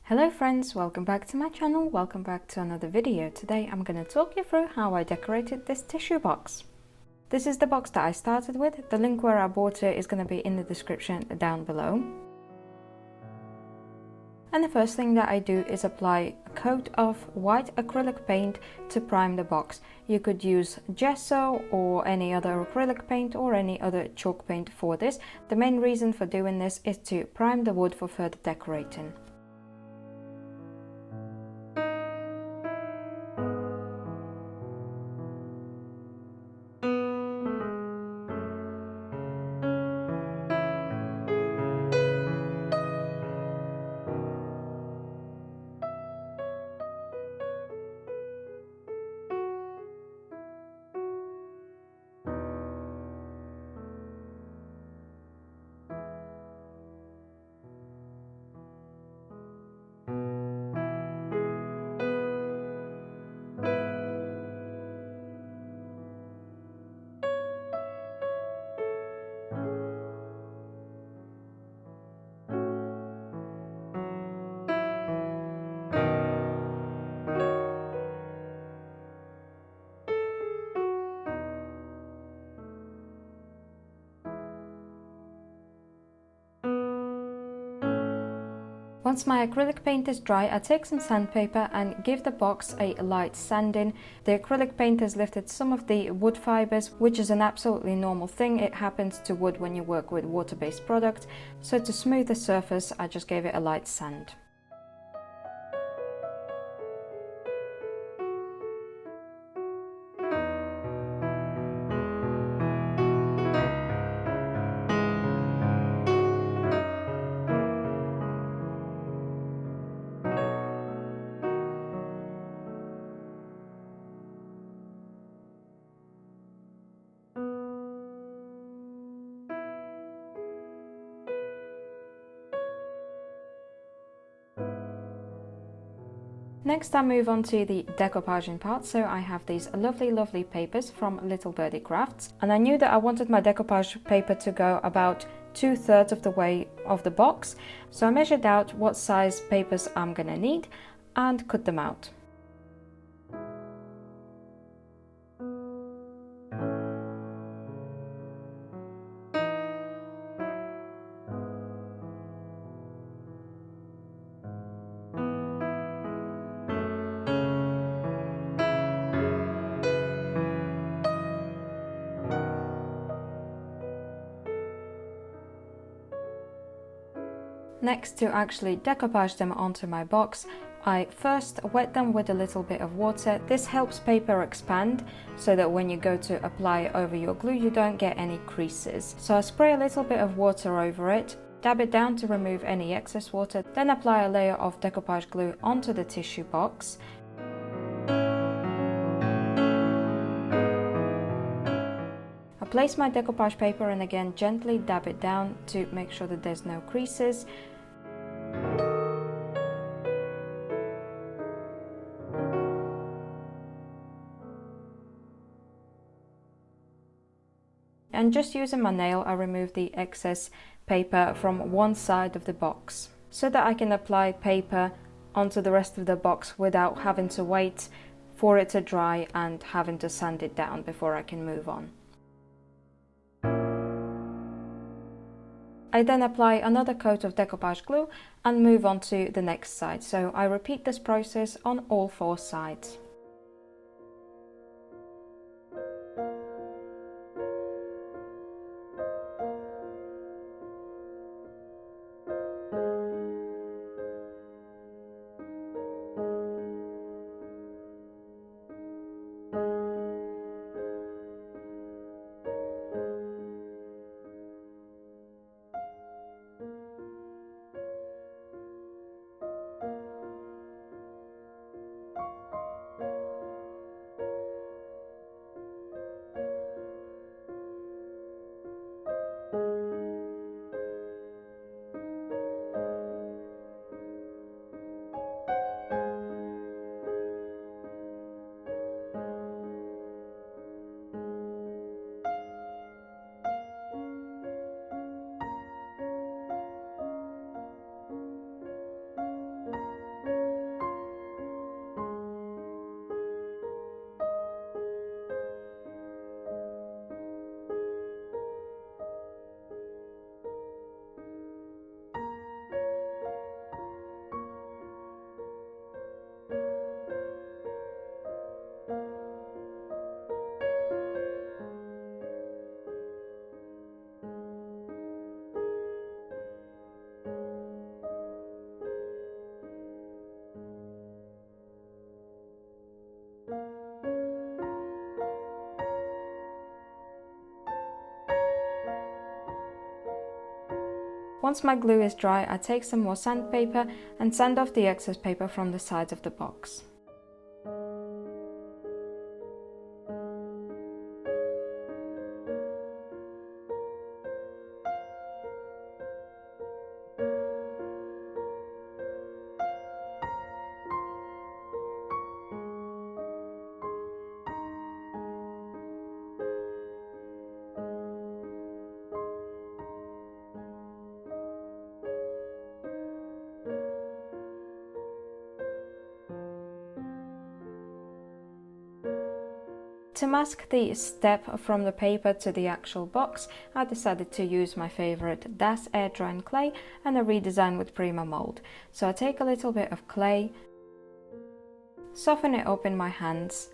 Hello friends, welcome back to my channel, welcome back to another video. Today I'm going to talk you through how I decorated this tissue box. This is the box that I started with. The link where I bought it is going to be in the description down below. And the first thing that I do is apply a coat of white acrylic paint to prime the box. You could use gesso or any other acrylic paint or any other chalk paint for this. The main reason for doing this is to prime the wood for further decorating. Once my acrylic paint is dry, I take some sandpaper and give the box a light sanding. The acrylic paint has lifted some of the wood fibers, which is an absolutely normal thing. It happens to wood when you work with water-based products. So to smooth the surface, I just gave it a light sand. Next I move on to the decoupaging part. So I have these lovely papers from Little Birdie Crafts, and I knew that I wanted my decoupage paper to go about 2/3 of the way of the box. So I measured out what size papers I'm gonna need and cut them out. Next, to actually decoupage them onto my box, I first wet them with a little bit of water. This helps paper expand so that when you go to apply over your glue you don't get any creases. So I spray a little bit of water over it, dab it down to remove any excess water, then apply a layer of decoupage glue onto the tissue box. I place my decoupage paper and again gently dab it down to make sure that there's no creases. And just using my nail, I remove the excess paper from one side of the box so that I can apply paper onto the rest of the box without having to wait for it to dry and having to sand it down before I can move on. I then apply another coat of decoupage glue and move on to the next side. So I repeat this process on all 4 sides. Once my glue is dry, I take some more sandpaper and sand off the excess paper from the sides of the box. To mask the step from the paper to the actual box, I decided to use my favorite Das air drying clay and a redesign with Prima mold. So I take a little bit of clay, soften it up in my hands,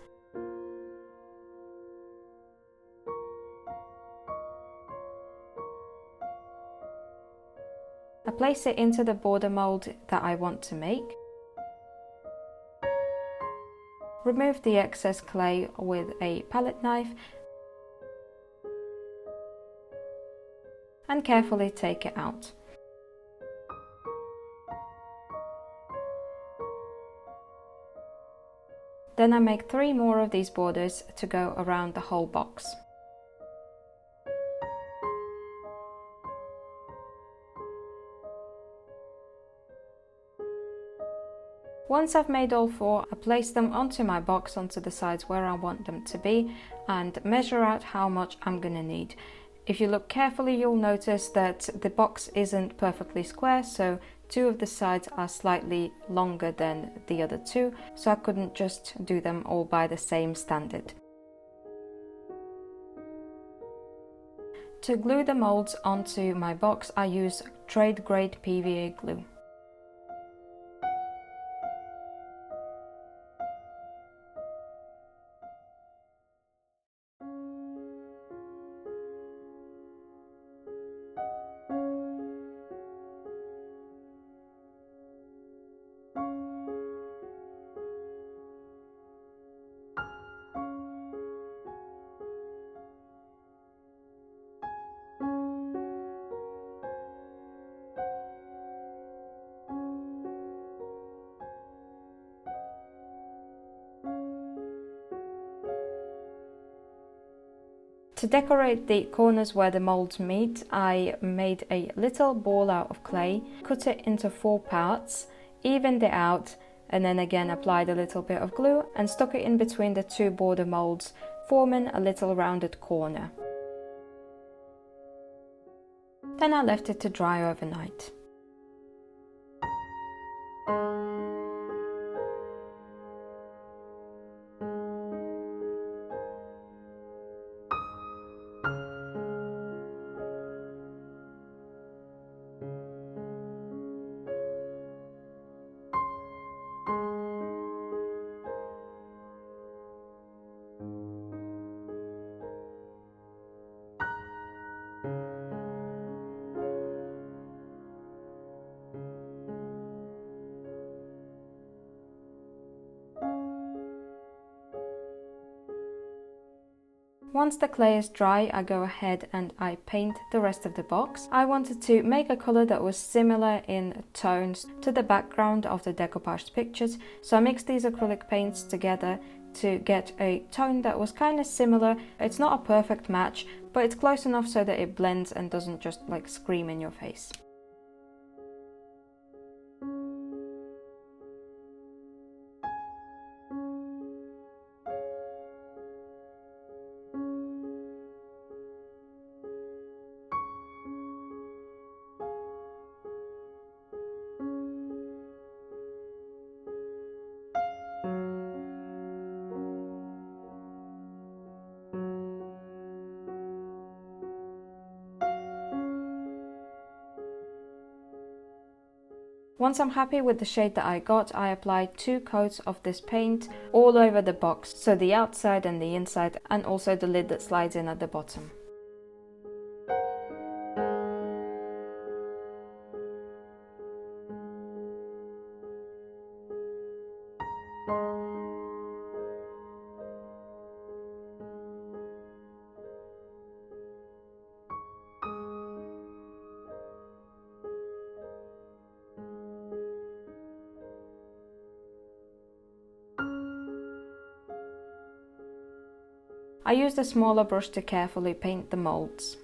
I place it into the border mold that I want to make. Remove the excess clay with a palette knife and carefully take it out. Then I make 3 more of these borders to go around the whole box. Once I've made all 4, I place them onto my box, onto the sides where I want them to be, and measure out how much I'm gonna need. If you look carefully, you'll notice that the box isn't perfectly square, so 2 of the sides are slightly longer than the other 2, so I couldn't just do them all by the same standard. To glue the molds onto my box, I use trade grade PVA glue. To decorate the corners where the molds meet, I made a little ball out of clay, cut it into 4 parts, evened it out, and then again applied a little bit of glue and stuck it in between the 2 border molds, forming a little rounded corner. Then I left it to dry overnight. Once the clay is dry, I go ahead and I paint the rest of the box. I wanted to make a color that was similar in tones to the background of the decoupage pictures, so I mixed these acrylic paints together to get a tone that was kind of similar. It's not a perfect match, but it's close enough so that it blends and doesn't just like scream in your face. Once I'm happy with the shade that I got, I applied 2 coats of this paint all over the box, so the outside and the inside, and also the lid that slides in at the bottom. I used a smaller brush to carefully paint the molds.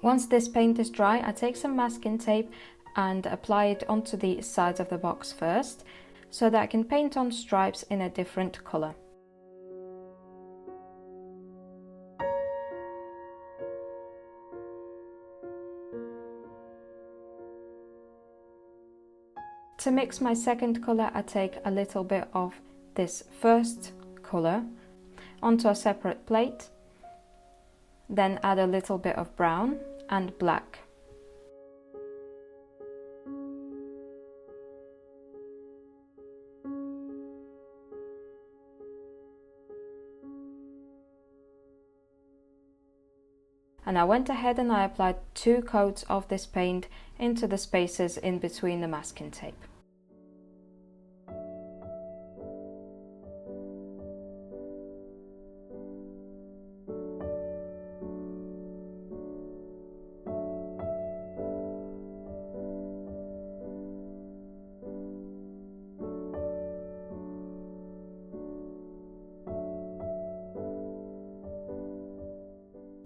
Once this paint is dry, I take some masking tape and apply it onto the sides of the box first, so that I can paint on stripes in a different colour. To mix my second colour, I take a little bit of this first colour onto a separate plate, then add a little bit of brown and black. And I went ahead and I applied 2 coats of this paint into the spaces in between the masking tape.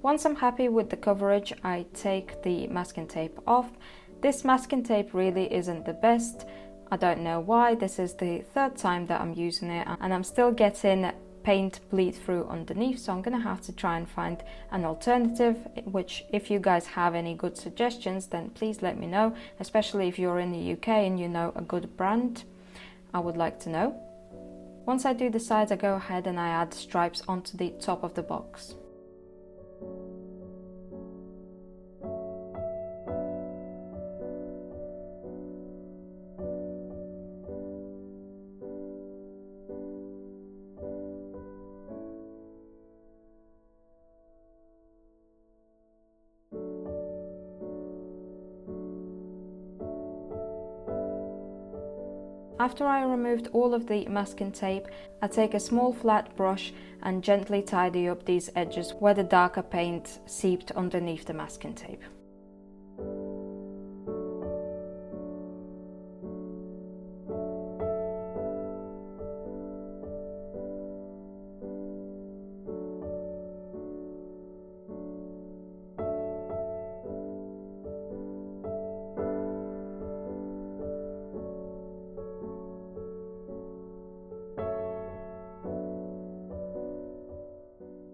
Once I'm happy with the coverage, I take the masking tape off. This masking tape really isn't the best. I don't know why. This is the 3rd time that I'm using it and I'm still getting paint bleed through underneath, so I'm gonna have to try and find an alternative, which if you guys have any good suggestions, then please let me know, especially if you're in the UK and you know a good brand. I would like to know. Once I do the sides, I go ahead and I add stripes onto the top of the box. After I removed all of the masking tape, I take a small flat brush and gently tidy up these edges where the darker paint seeped underneath the masking tape.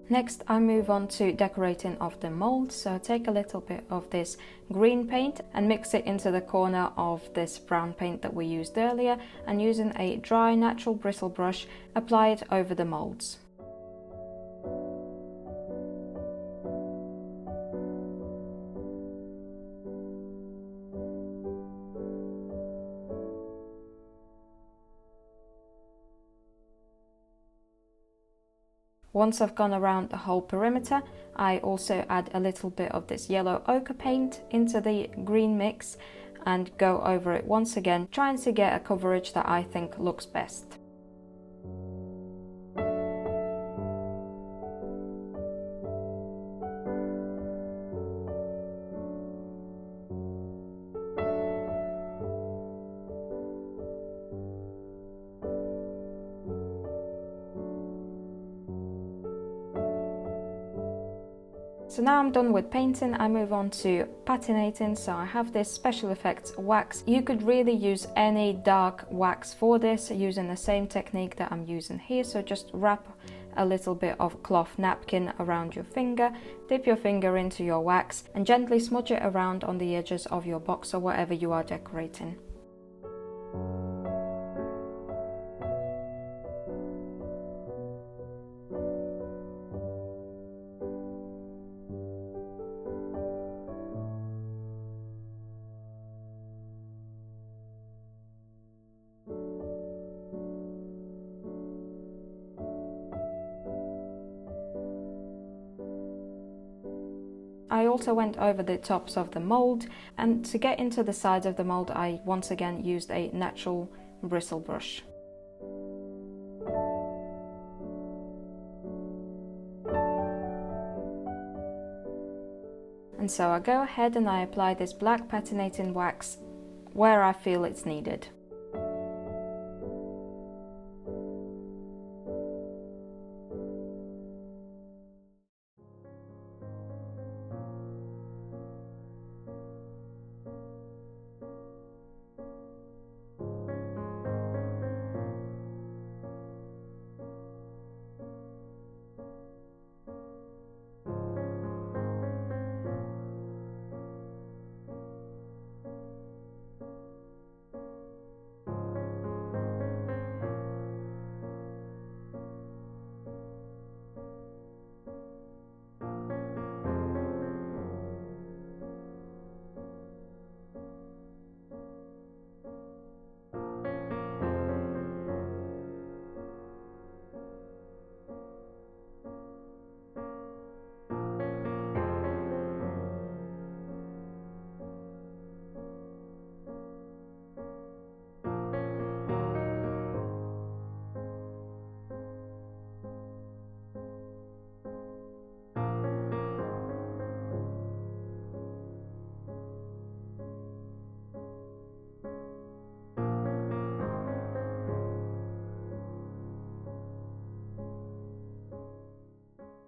Next, I move on to decorating of the mold. So I take a little bit of this green paint and mix it into the corner of this brown paint that we used earlier, and using a dry natural bristle brush, apply it over the molds. Once I've gone around the whole perimeter, I also add a little bit of this yellow ochre paint into the green mix and go over it once again, trying to get a coverage that I think looks best. So now I'm done with painting, I move on to patinating. So I have this special effects wax. You could really use any dark wax for this using the same technique that I'm using here. So just wrap a little bit of cloth napkin around your finger, dip your finger into your wax and gently smudge it around on the edges of your box or whatever you are decorating. I also went over the tops of the mold, and to get into the sides of the mold I once again used a natural bristle brush. And so I go ahead and I apply this black patinating wax where I feel it's needed.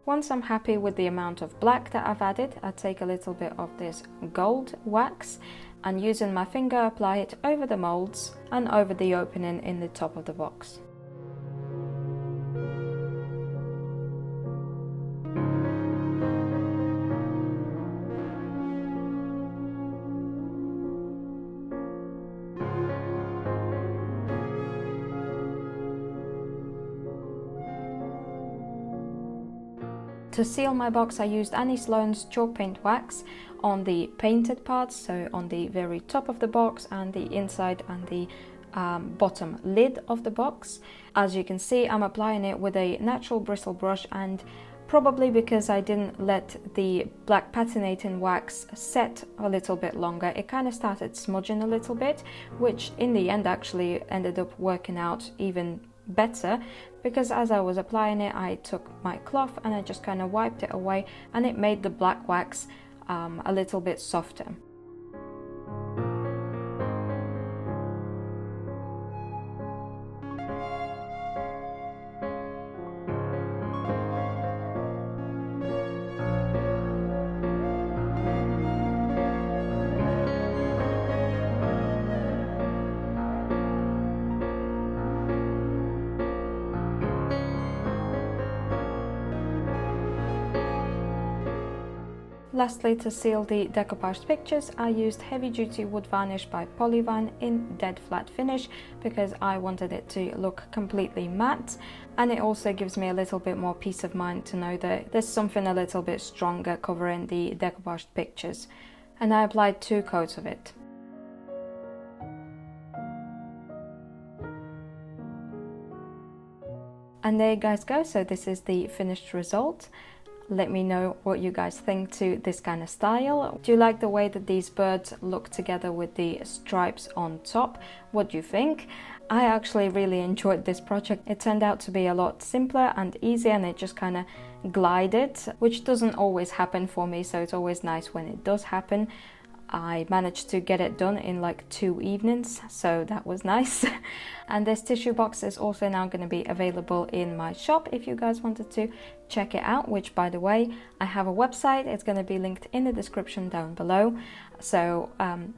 Once I'm happy with the amount of black that I've added, I take a little bit of this gold wax and using my finger apply it over the molds and over the opening in the top of the box. To seal my box I used Annie Sloan's chalk paint wax on the painted parts, so on the very top of the box and the inside and the bottom lid of the box. As you can see, I'm applying it with a natural bristle brush, and probably because I didn't let the black patinating wax set a little bit longer, it kind of started smudging a little bit, which in the end actually ended up working out even better, because as I was applying it I took my cloth and I just kind of wiped it away, and it made the black wax a little bit softer. Lastly, to seal the decoupage pictures, I used heavy duty wood varnish by Polyvine in dead flat finish because I wanted it to look completely matte, and it also gives me a little bit more peace of mind to know that there's something a little bit stronger covering the decoupaged pictures. And I applied 2 coats of it. And there you guys go, so this is the finished result. Let me know what you guys think to this kind of style. Do you like the way that these birds look together with the stripes on top? What do you think? I actually really enjoyed this project. It turned out to be a lot simpler and easier, and it just kind of glided, which doesn't always happen for me, so it's always nice when it does happen. I managed to get it done in like 2 evenings, so that was nice. And this tissue box is also now going to be available in my shop if you guys wanted to check it out, which by the way, I have a website. It's going to be linked in the description down below. So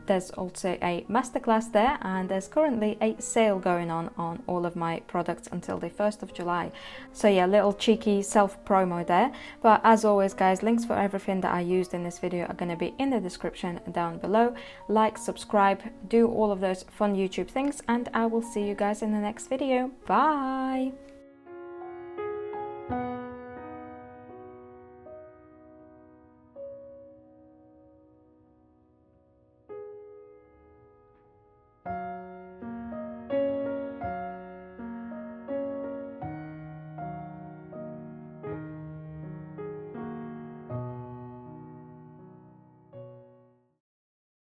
there's also a masterclass there, and there's currently a sale going on all of my products until the 1st of July. So yeah, little cheeky self promo there. But as always guys, links for everything that I used in this video are going to be in the description down below. Like, subscribe, do all of those fun YouTube things, and I will see you guys in the next video. Bye!